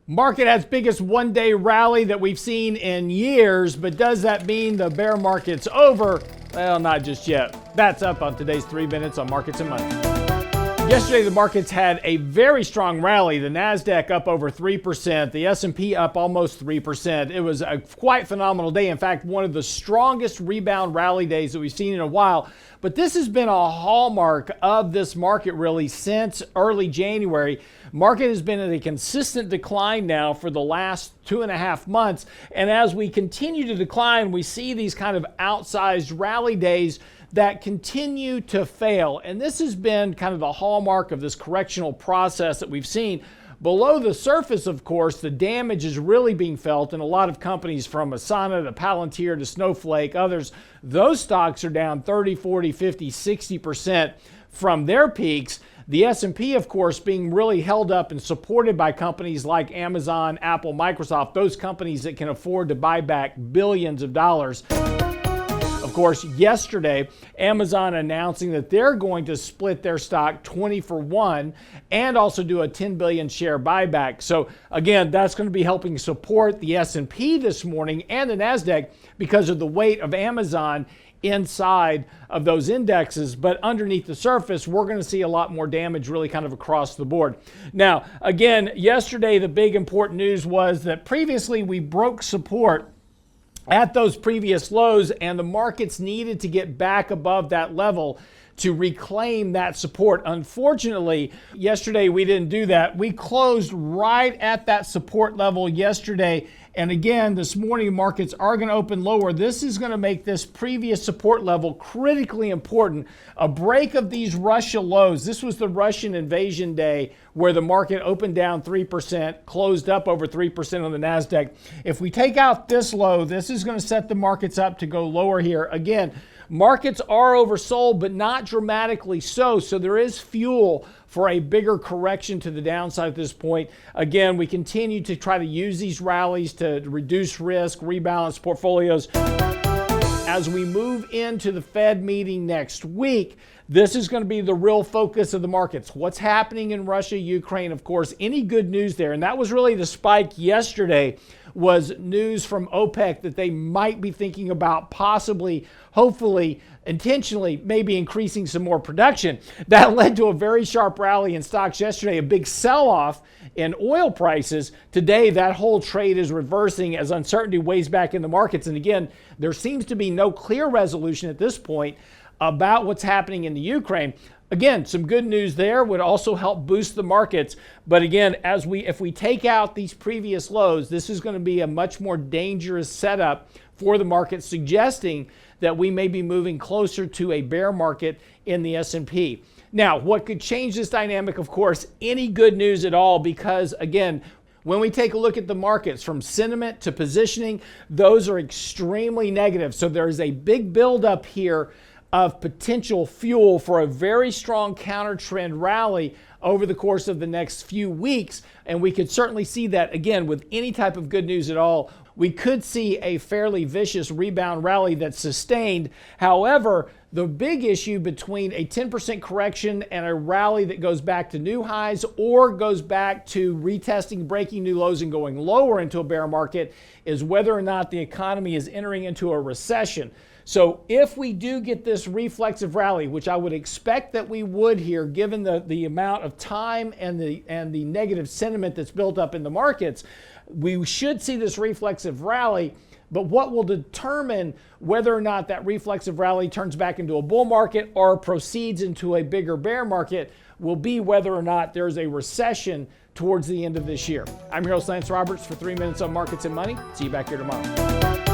Market has biggest one-day rally that we've seen in years, but does that mean the bear market's over? Well, not just yet. That's up on today's 3 Minutes on Markets and Money. Yesterday, the markets had a very strong rally. The Nasdaq up over 3%, the S&P up almost 3%. It was a quite phenomenal day. In fact, one of the strongest rebound rally days that we've seen in a while. But this has been a hallmark of this market really since early January. Market has been in a consistent decline now for the last 2.5 months. And as we continue to decline, we see these kind of outsized rally days that continue to fail. And this has been kind of the hallmark of this correctional process that we've seen. Below the surface, of course, the damage is really being felt in a lot of companies, from Asana to Palantir to Snowflake, others. Those stocks are down 30, 40, 50, 60% from their peaks. The S&P, of course, being really held up and supported by companies like Amazon, Apple, Microsoft, those companies that can afford to buy back billions of dollars. Of course, yesterday, Amazon announcing that they're going to split their stock 20-for-1 and also do a 10 billion share buyback. So again, that's going to be helping support the S&P this morning and the Nasdaq because of the weight of Amazon inside of those indexes. But underneath the surface, we're going to see a lot more damage really kind of across the board. Now, again, yesterday, the big important news was that previously we broke support at those previous lows, and the markets needed to get back above that level to reclaim that support. Unfortunately, yesterday we didn't do that. We closed right at that support level yesterday. And again, this morning markets are going to open lower. This is going to make this previous support level critically important. A break of these Russia lows. This was the Russian invasion day where the market opened down 3%, closed up over 3% on the Nasdaq. If we take out this low, this is going to set the markets up to go lower here. Again, markets are oversold, but not dramatically so. So there is fuel for a bigger correction to the downside at this point. Again, we continue to try to use these rallies to reduce risk, rebalance portfolios. As we move into the Fed meeting next week, this is going to be the real focus of the markets. What's happening in Russia, Ukraine, of course, any good news there. And that was really the spike yesterday, was news from OPEC that they might be thinking about possibly, hopefully, intentionally, maybe increasing some more production. That led to a very sharp rally in stocks yesterday, a big sell-off in oil prices. Today, that whole trade is reversing as uncertainty weighs back in the markets. And again, there seems to be no clear resolution at this point about what's happening in the Ukraine. Again, some good news there would also help boost the markets. But again, if we take out these previous lows, this is going to be a much more dangerous setup for the market, suggesting that we may be moving closer to a bear market in the S&P. Now, what could change this dynamic? Of course, any good news at all, because again, when we take a look at the markets from sentiment to positioning, those are extremely negative. So there's a big buildup here of potential fuel for a very strong counter trend rally over the course of the next few weeks. And we could certainly see that again with any type of good news at all. We could see a fairly vicious rebound rally that's sustained. However, the big issue between a 10% correction and a rally that goes back to new highs or goes back to retesting, breaking new lows and going lower into a bear market is whether or not the economy is entering into a recession. So if we do get this reflexive rally, which I would expect that we would here, given the amount of time and the negative sentiment that's built up in the markets, we should see this reflexive rally. But what will determine whether or not that reflexive rally turns back into a bull market or proceeds into a bigger bear market will be whether or not there's a recession towards the end of this year. I'm your host, Lance Roberts, for 3 Minutes on Markets and Money. See you back here tomorrow.